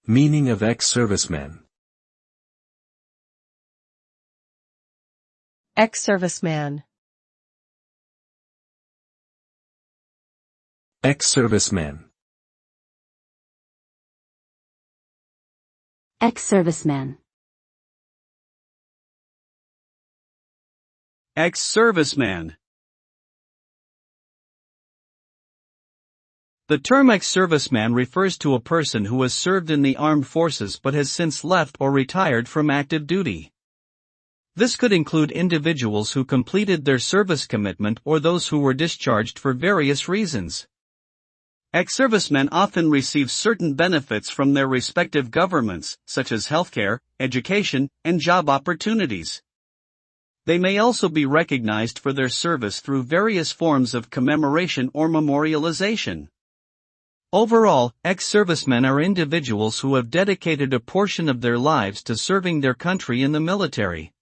Meaning of ex-serviceman. Ex-serviceman. Ex-serviceman. Ex-serviceman. Ex-serviceman. The term ex-serviceman refers to a person who has served in the armed forces but has since left or retired from active duty. This could include individuals who completed their service commitment or those who were discharged for various reasons. Ex-servicemen often receive certain benefits from their respective governments, such as healthcare, education, and job opportunities. They may also be recognized for their service through various forms of commemoration or memorialization. Overall, ex-servicemen are individuals who have dedicated a portion of their lives to serving their country in the military.